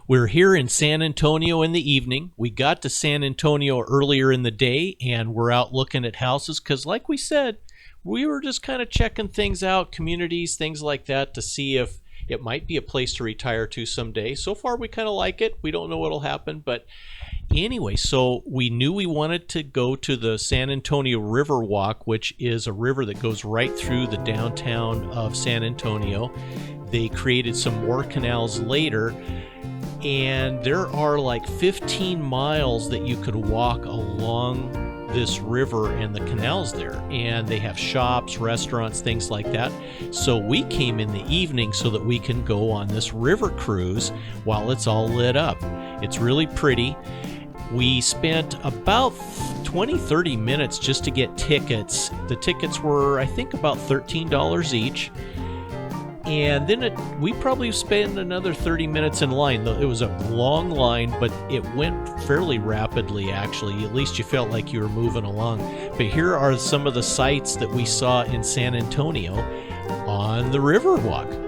We're here in San Antonio in the evening. We got to San Antonio earlier in the day, and we're out looking at houses because, like we said, we were just kind of checking things out, communities, things like that, to see if it might be a place to retire to someday. So far, we kind of like it. We don't know what'll happen, but anyway, so we knew we wanted to go to the San Antonio River Walk, which is a river that goes right through the downtown of San Antonio. They created some more canals later, and there are like 15 miles that you could walk along this river and the canals there, and they have shops, restaurants, things like that. So we came in the evening so that we can go on this river cruise while it's all lit up. It's really pretty. We spent about 20-30 minutes just to get tickets. The tickets were, I think, about $13 each. And then we probably spent another 30 minutes in line. It was a long line, but it went fairly rapidly, actually. At least you felt like you were moving along. But here are some of the sights that we saw in San Antonio on the Riverwalk.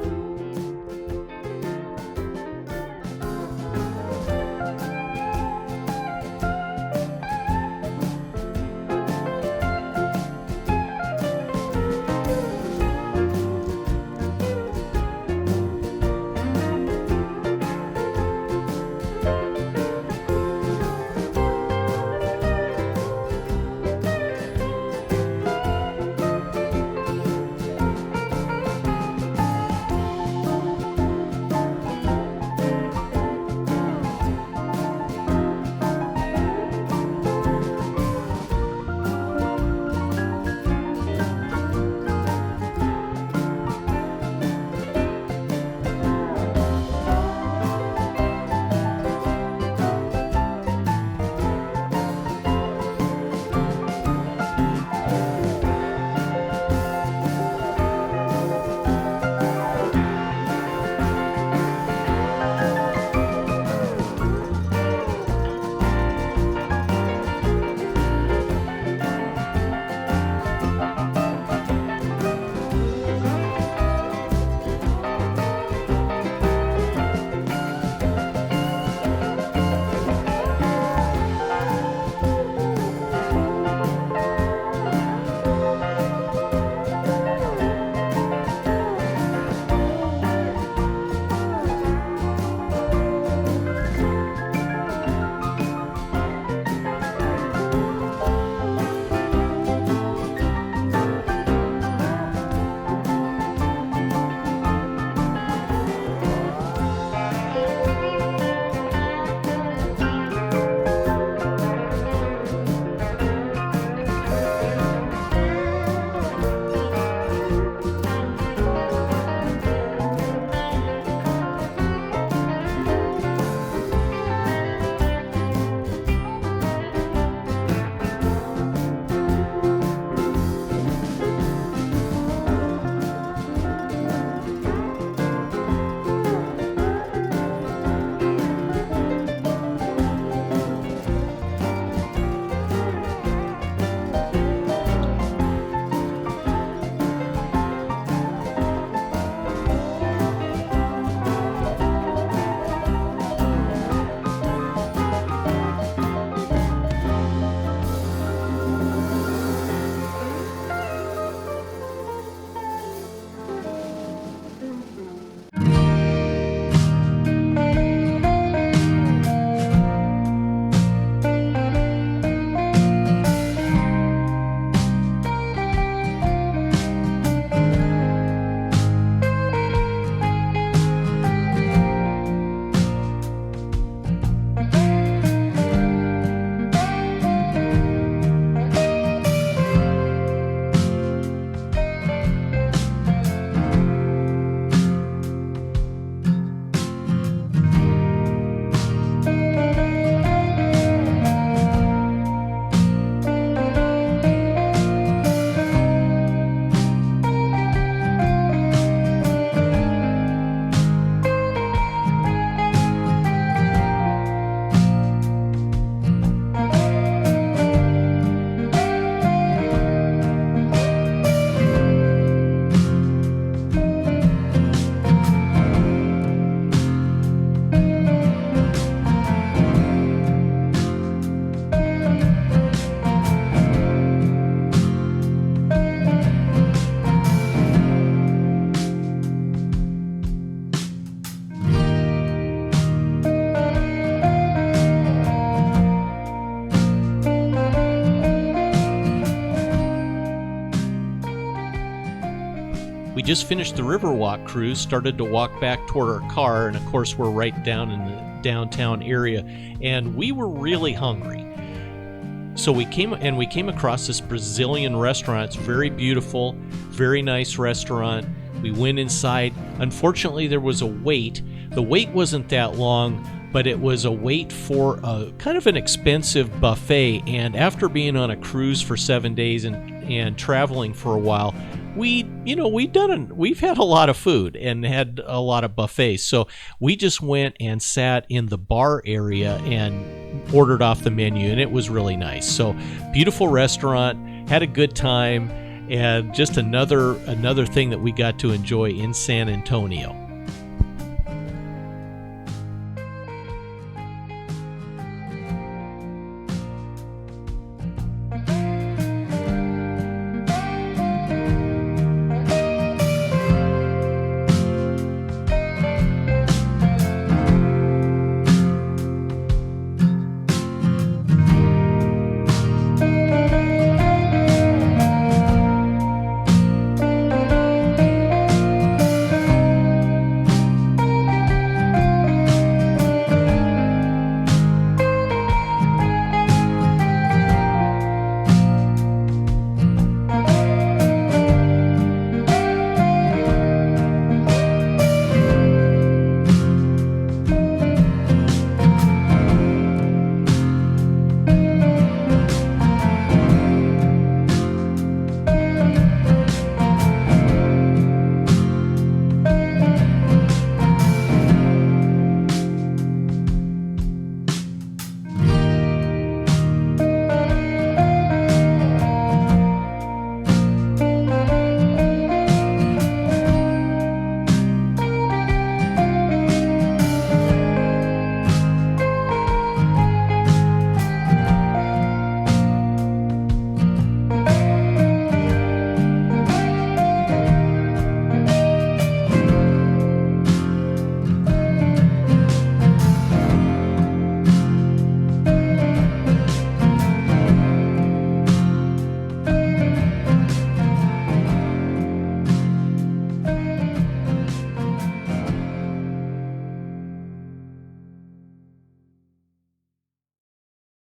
just finished the Riverwalk cruise, started to walk back toward our car, and of course we're right down in the downtown area, and we were really hungry. So we came across this Brazilian restaurant. It's very beautiful, very nice restaurant. We went inside. Unfortunately, there was a wait. The wait wasn't that long, but it was a wait for a kind of an expensive buffet. And after being on a cruise for 7 days and traveling for a while, we've had a lot of food and had a lot of buffets. So we just went and sat in the bar area and ordered off the menu, and it was really nice. So beautiful restaurant, had a good time, and just another thing that we got to enjoy in San Antonio.